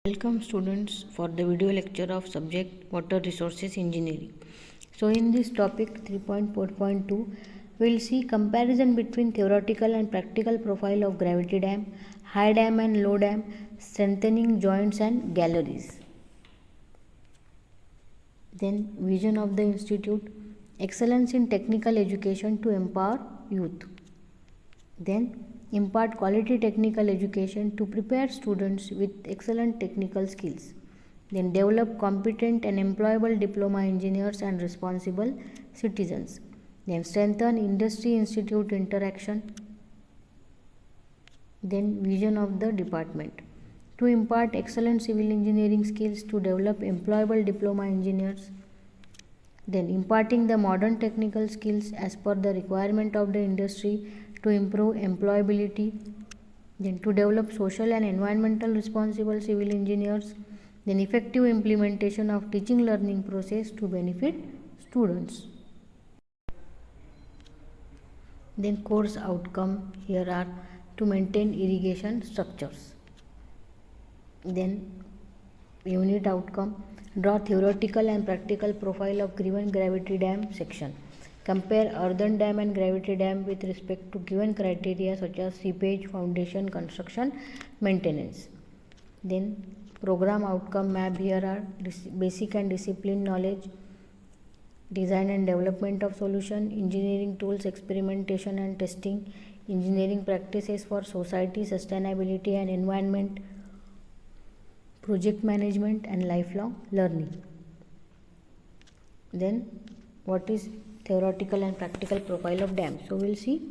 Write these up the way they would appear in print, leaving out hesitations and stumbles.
Welcome students for the video lecture of subject Water Resources Engineering. So in this topic 3.4.2 we will see comparison between theoretical and practical profile of gravity dam, high dam and low dam, strengthening joints and galleries. Then vision of the institute, excellence in technical education to empower youth. Then impart quality technical education to prepare students with excellent technical skills. Then develop competent and employable diploma engineers and responsible citizens. Then strengthen industry institute interaction. Then vision of the department, to impart excellent civil engineering skills to develop employable diploma engineers. Then imparting the modern technical skills as per the requirement of the industry to improve employability. Then to develop social and environmental responsible civil engineers. Then effective implementation of teaching learning process to benefit students. Then course outcome here are to maintain irrigation structures. Then unit outcome, draw theoretical and practical profile of given gravity dam section. Compare earthen dam and gravity dam with respect to given criteria such as seepage, foundation, construction, maintenance. Then program outcome map here are basic and discipline knowledge, design and development of solution, engineering tools, experimentation and testing, engineering practices for society, sustainability and environment, project management and lifelong learning. Then what is theoretical and practical profile of dam? So we will see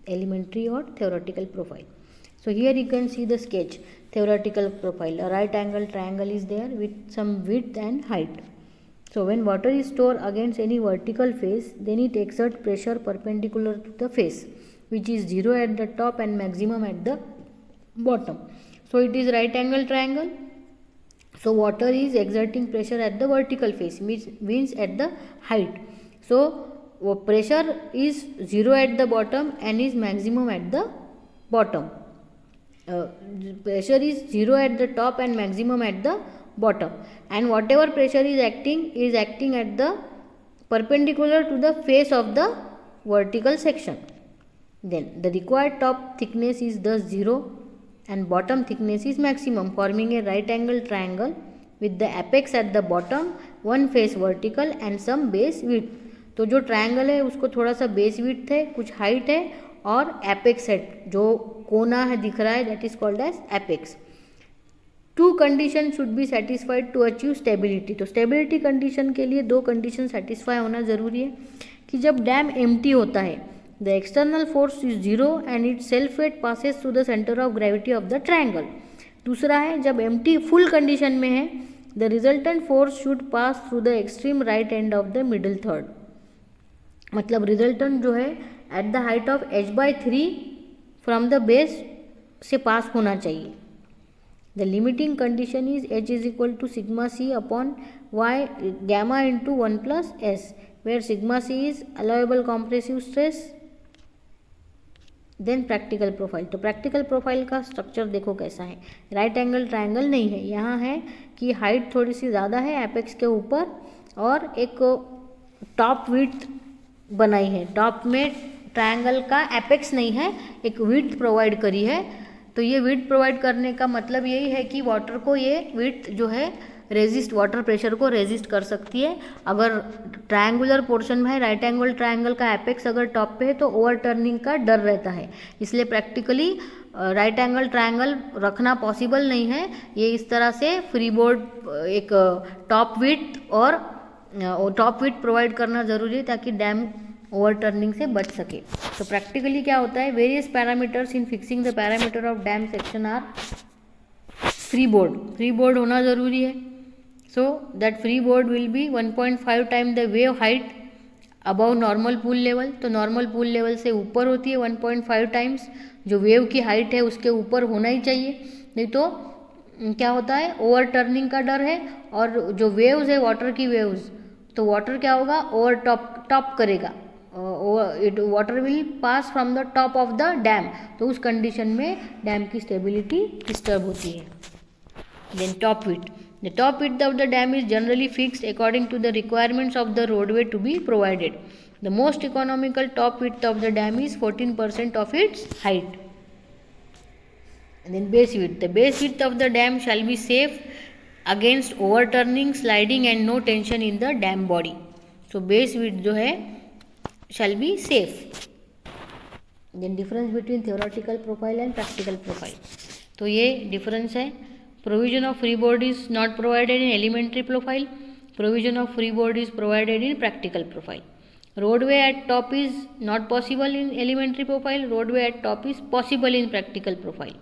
elementary or theoretical profile. So here you can see the sketch theoretical profile. A right angle triangle is there with some width and height. So when water is stored against any vertical face, then it exerts pressure perpendicular to the face, which is 0 at the top and maximum at the bottom. So it is right angle triangle. So water is exerting pressure at the vertical face, means at the height. So pressure is 0 at the bottom and is maximum at the bottom. Pressure is 0 at the top and maximum at the bottom, and whatever pressure is acting at the perpendicular to the face of the vertical section. Then the required top thickness is thus 0 and bottom thickness is maximum, forming a right angle triangle with the apex at the bottom, one face vertical and some base width. तो जो triangle है उसको थोड़ा सा base width है, कुछ height है और एपेक्स है, जो कोना है दिख रहा है, that is called as apex. Two condition should be satisfied to achieve stability. तो स्टेबिलिटी कंडीशन के लिए दो कंडीशन सेटिस्फाई होना ज़रूरी है कि जब डैम एम्प्टी होता है, the external force is 0 and it self weight passes through the centre of gravity of the triangle. दूसरा है जब एम्प्टी फुल कंडीशन में है, the resultant force should pass through the extreme right end of the middle third. मतलब resultant जो है at the height of h/3 from the base से pass होना चाहिए. The limiting condition is h is equal to sigma c upon y gamma into 1 plus s, where sigma c is allowable compressive stress. Then practical profile. तो practical profile का structure देखो कैसा है. Right angle triangle नहीं है, यहाँ है कि हाइट थोड़ी सी ज़्यादा है एपेक्स के ऊपर और एक टॉप विड्थ बनाई है. टॉप में ट्रायंगल का एपेक्स नहीं है, एक विड्थ प्रोवाइड करी है. तो ये विड्थ प्रोवाइड करने का मतलब यही है कि वाटर को ये विड्थ जो है रेजिस्ट, वाटर प्रेशर को रेजिस्ट कर सकती है. अगर ट्रायंगुलर पोर्शन में है, राइट एंगल ट्रायंगल का एपेक्स अगर टॉप पे है तो ओवर टर्निंग का डर रहता है. इसलिए प्रैक्टिकली राइट एंगल ट्रायंगल रखना पॉसिबल नहीं है. ये इस तरह से फ्री बोर्ड एक टॉप विड्थ और टॉप विड्थ प्रोवाइड करना ज़रूरी है ताकि डैम ओवर टर्निंग से बच सके. तो प्रैक्टिकली क्या होता है, various parameters in fixing the parameter of dam section are free board. Free board होना ज़रूरी है. So that free board will be 1.5 time the wave height above normal pool level. तो नॉर्मल पूल लेवल से ऊपर होती है 1.5 times, जो wave की हाइट है उसके ऊपर होना ही चाहिए. नहीं तो क्या होता है, ओवर टर्निंग का डर है. और जो वेव्स है वाटर की वेव्स, तो वाटर क्या होगा, ओवर टॉप करेगा. Water will pass from the top of the dam. तो उस कंडीशन में डैम की स्टेबिलिटी डिस्टर्ब होती है. Then top width. The top width of the dam is generally fixed according to the requirements of the roadway to be provided. The most economical top width of the dam is 14% of its height. And then base width. The base width of the dam shall be safe against overturning, sliding and no tension in the dam body. So base width जो है shall be safe. Then difference between theoretical profile and practical profile. तो ये difference है. Provision of freeboard is not provided in elementary profile. Provision of freeboard is provided in practical profile. Roadway at top is not possible in elementary profile. Roadway at top is possible in practical profile.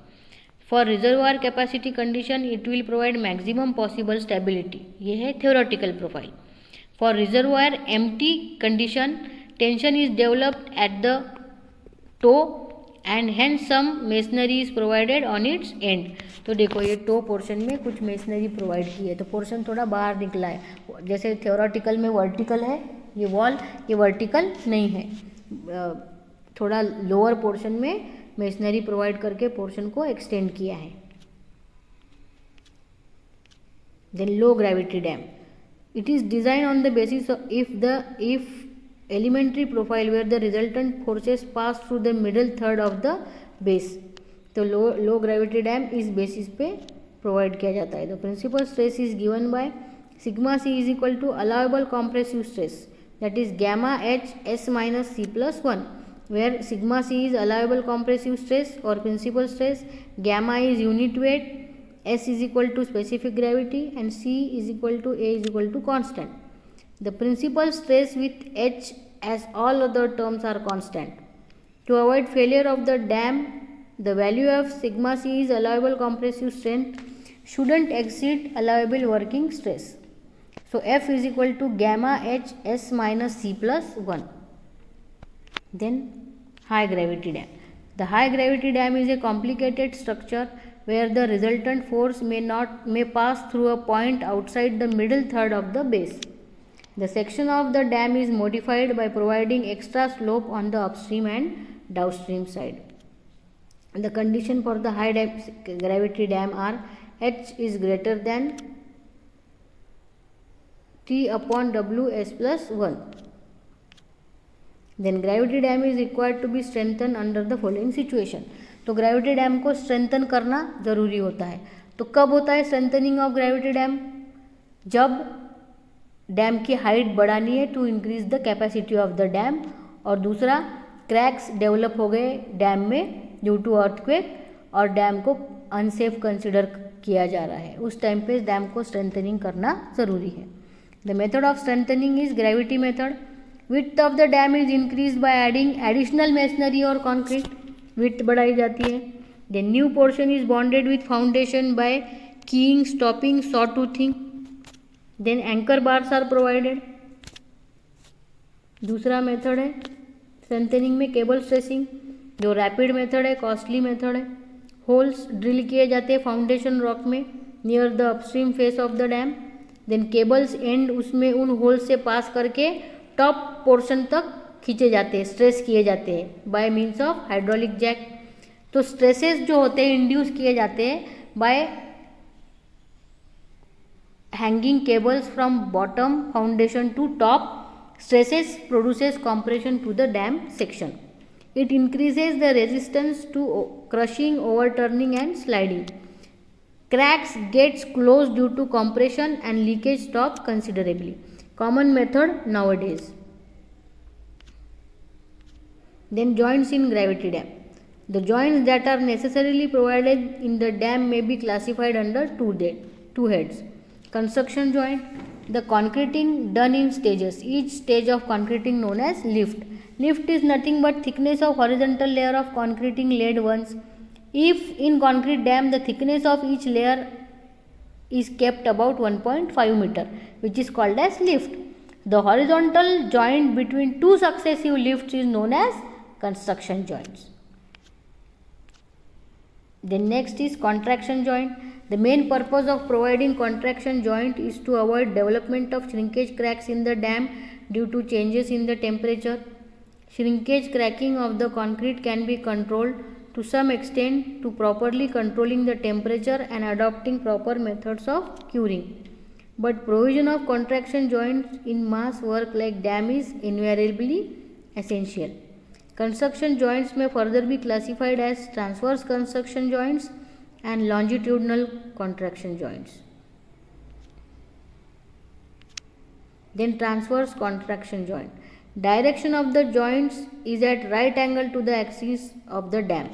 For reservoir capacity condition, it will provide maximum possible stability. ये है theoretical profile. For reservoir empty condition, tension is developed at the toe and hence some masonry is provided on its end. तो देखो ये to portion में कुछ masonry provide की है, तो पोर्शन थोड़ा बाहर निकला है. जैसे थियोरेटिकल में वर्टिकल है ये वॉल, ये वर्टिकल नहीं है, थोड़ा लोअर पोर्शन में मेसनरी प्रोवाइड करके पोर्शन को एक्सटेंड किया है. Then low gravity dam. It is design on the basis of if elementary profile where the resultant forces pass through the middle third of the base. तो low gravity dam इस basis पे provide किया जाता है. तो principal stress is given by sigma C is equal to allowable compressive stress that is gamma H S minus C plus 1, where sigma C is allowable compressive stress और principal stress, gamma is unit weight, S is equal to specific gravity and C is equal to A is equal to constant. The principal stress with H as all other terms are constant. To avoid failure of the dam, the value of sigma c is allowable compressive strength shouldn't exceed allowable working stress. So F is equal to gamma H S minus C plus 1. Then high gravity dam. The high gravity dam is a complicated structure where the resultant force may pass through a point outside the middle third of the base. The section of the dam is modified by providing extra slope on the upstream and downstream side. The condition for the high gravity dam are H is greater than T upon W S plus 1. Then gravity dam is required to be strengthened under the following situation. तो gravity dam को strengthen करना ज़रूरी होता है. तो कब होता है strengthening of gravity dam? जब डैम की हाइट बढ़ानी है to increase the capacity of the dam, और दूसरा क्रैक्स डेवलप हो गए डैम में ड्यू टू अर्थक्वेक और डैम को अनसेफ कंसिडर किया जा रहा है, उस टाइम पे डैम को स्ट्रेंथनिंग करना ज़रूरी है. The method of strengthening is gravity method. Width of the dam is increase by adding additional masonry और कॉन्क्रीट. विड्थ बढ़ाई जाती है. The new portion is bonded with foundation by keying, stopping, saw toothing. Then anchor bars are provided. दूसरा method है strengthening में cable stressing, जो rapid method है, costly method है. होल्स ड्रिल किए जाते हैं फाउंडेशन रॉक में near the upstream face of the dam. Then cables and उसमें उन होल्स से पास करके टॉप पोर्शन तक खींचे जाते हैं, स्ट्रेस किए जाते हैं by means of hydraulic jack. तो स्ट्रेसेस जो होते हैं इंड्यूस किए जाते हैं by hanging cables from bottom foundation to top. Stresses produces compression to the dam section. It increases the resistance to crushing, overturning and sliding. Cracks gets closed due to compression and leakage stops considerably. Common method nowadays. Then joints in gravity dam. The joints that are necessarily provided in the dam may be classified under two heads. Construction joint. The concreting done in stages. Each stage of concreting known as lift. Lift is nothing but thickness of horizontal layer of concreting laid once. If in concrete dam the thickness of each layer is kept about 1.5 meter, which is called as lift. The horizontal joint between two successive lifts is known as construction joints. Then next is contraction joint. The main purpose of providing contraction joint is to avoid development of shrinkage cracks in the dam due to changes in the temperature. Shrinkage cracking of the concrete can be controlled to some extent to properly controlling the temperature and adopting proper methods of curing. But provision of contraction joints in mass work like dam is invariably essential. Construction joints may further be classified as transverse construction joints and longitudinal contraction joints. Then transverse contraction joint. Direction of the joints is at right angle to the axis of the dam.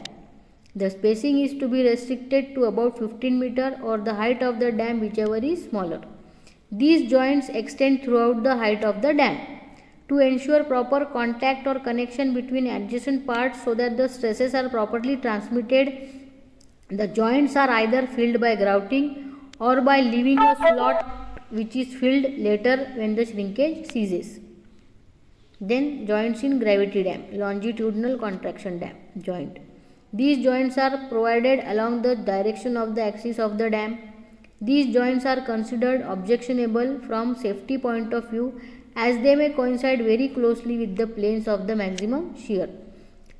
The spacing is to be restricted to about 15 meter or the height of the dam, whichever is smaller. These joints extend throughout the height of the dam. To ensure proper contact or connection between adjacent parts so that the stresses are properly transmitted, the joints are either filled by grouting or by leaving a slot which is filled later when the shrinkage ceases. Then joints in gravity dam, longitudinal contraction dam joint. These joints are provided along the direction of the axis of the dam. These joints are considered objectionable from safety point of view as they may coincide very closely with the planes of the maximum shear.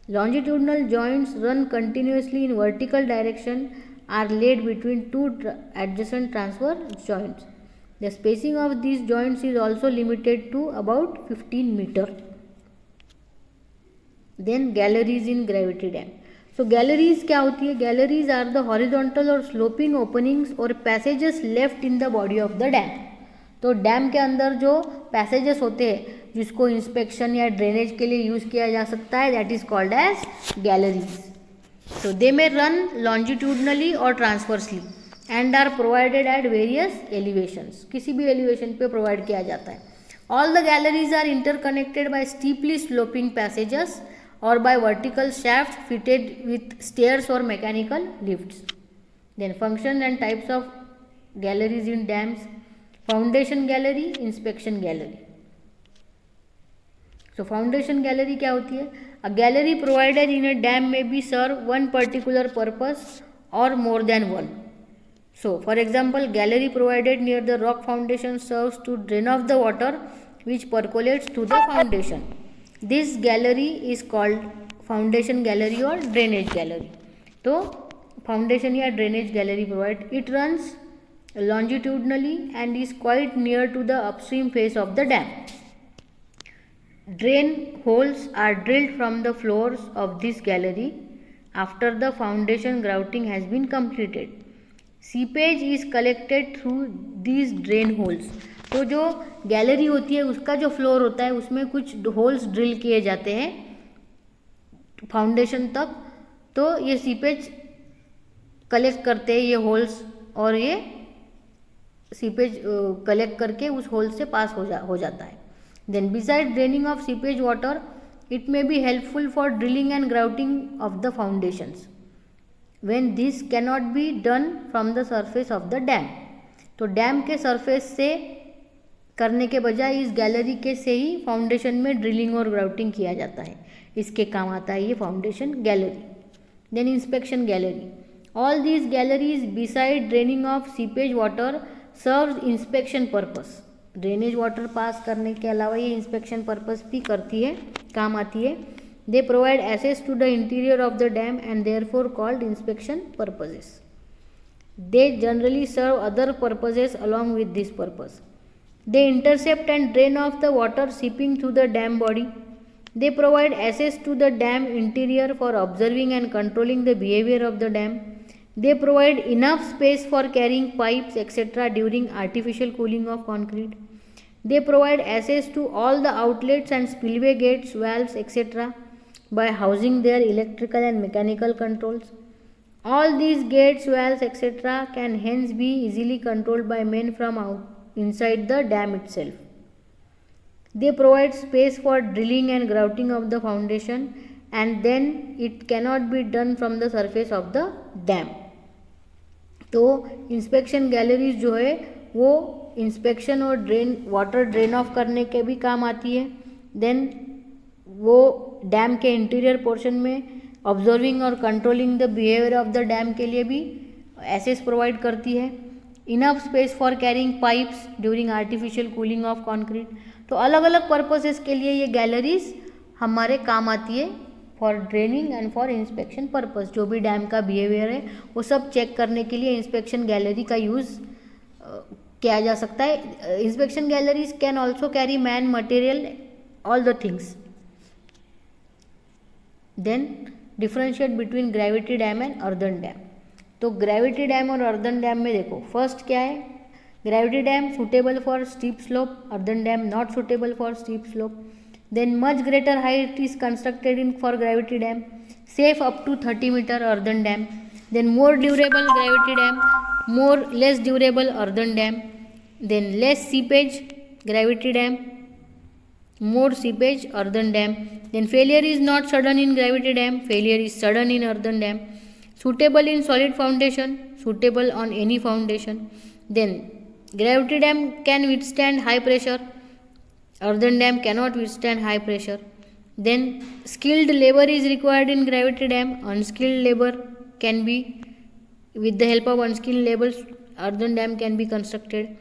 Longitudinal joints run continuously in vertical direction are laid between two adjacent transverse joints. The spacing of these joints is also limited to about 15 meter. Then galleries in gravity dam. So galleries क्या होती है? Galleries are the horizontal or sloping openings or passages left in the body of the dam. तो dam के अंदर जो passages होते हैं जिसको इंस्पेक्शन या ड्रेनेज के लिए यूज़ किया जा सकता है, that is called as galleries. So they may run longitudinally or transversely and are provided at various elevations. किसी भी एलिवेशन पे प्रोवाइड किया जाता है. All the galleries are interconnected by steeply sloping passages or by vertical shafts fitted with stairs or mechanical lifts. Then function and types of galleries in dams. Foundation gallery, inspection gallery. So foundation gallery क्या होती है? A gallery provided in a dam may be serve one particular purpose or more than one. So for example, gallery provided near the rock foundation serves to drain off the water which percolates to the foundation. This gallery is called foundation gallery or drainage gallery. तो foundation या drainage gallery provide. It runs longitudinally and is quite near to the upstream face of the dam. Drain holes are drilled from the floors of this gallery after the foundation grouting has been completed. Seepage is collected through these drain holes. तो जो gallery होती है उसका जो floor होता है उसमें कुछ होल्स ड्रिल किए जाते हैं फाउंडेशन तक. तो ये सीपेज कलेक्ट करते हैं ये होल्स और ये सीपेज कलेक्ट करके उस होल से पास हो जाता है. Then besides draining of seepage water, it may be helpful for drilling and grouting of the foundations when this cannot be done from the surface of the dam. तो dam के surface से करने के बजाय इस गैलरी के से ही फाउंडेशन में ड्रिलिंग और ग्राउटिंग किया जाता है. इसके काम आता है ये foundation gallery. Then inspection gallery. All these galleries beside draining of seepage water serves inspection purpose. Drainage water pass करने के अलावा ये इंस्पेक्शन पर्पस भी करती है, काम आती है. They provide access to the interior of the dam and therefore called inspection purposes. They generally serve other purposes along with this purpose. They intercept and drain of the water seeping through the dam body. They provide access to the dam interior for observing and controlling the behaviour of the dam. They provide enough space for carrying pipes etc. during artificial cooling of concrete. They provide access to all the outlets and spillway gates, valves etc. by housing their electrical and mechanical controls. All these gates, valves etc. can hence be easily controlled by men from inside the dam itself. They provide space for drilling and grouting of the foundation and then it cannot be done from the surface of the dam. तो inspection galleries जो है वो inspection और water drain of करने के भी काम आती है. देन वो डैम के इंटीरियर पोर्शन में ऑब्जर्विंग और controlling the behaviour of the dam के लिए भी एक्सेस प्रोवाइड करती है. Enough space for carrying pipes during artificial cooling of concrete. तो अलग अलग पर्पसेस के लिए ये गैलरीज हमारे काम आती है for draining and for inspection purpose. जो भी डैम का बिहेवियर है वो सब चेक करने के लिए इंस्पेक्शन गैलरी का यूज़ किया जा सकता है। Inspection galleries can also carry man, material, all the things. Then differentiate between gravity dam and earthen dam. तो ग्रेविटी डैम और अर्दन डैम में देखो, फर्स्ट क्या है, gravity dam suitable for steep slope, earthen dam not suitable for steep slope. Then much greater height is constructed in for gravity dam, safe up to 30 meter earthen dam. Then more durable gravity dam, more less durable earthen dam. Then less seepage gravity dam, more seepage earthen dam. Then failure is not sudden in gravity dam, failure is sudden in earthen dam. Suitable in solid foundation, suitable on any foundation. Then gravity dam can withstand high pressure, earthen dam cannot withstand high pressure. Then skilled labor is required in gravity dam, unskilled labor can be, with the help of unskilled labor earthen dam can be constructed.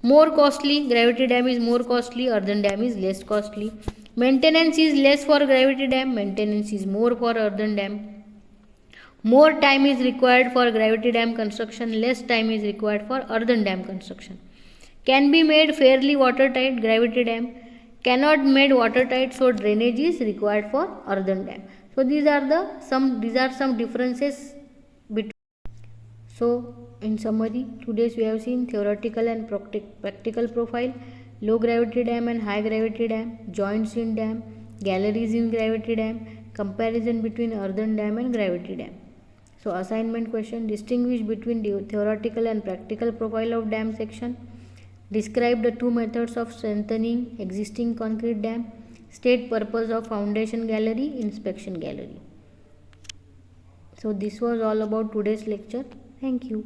More costly, gravity dam is more costly, earthen dam is less costly. Maintenance is less for gravity dam, maintenance is more for earthen dam. More time is required for gravity dam construction, less time is required for earthen dam construction. Can be made fairly watertight, gravity dam cannot made watertight, so drainage is required for earthen dam. So these are some differences between. So in summary, today we have seen theoretical and practical profile, low gravity dam and high gravity dam, joints in dam, galleries in gravity dam, comparison between earthen dam and gravity dam. So assignment question, distinguish between theoretical and practical profile of dam section. Describe the two methods of strengthening existing concrete dam. State purpose of foundation gallery, inspection gallery. So this was all about today's lecture. Thank you.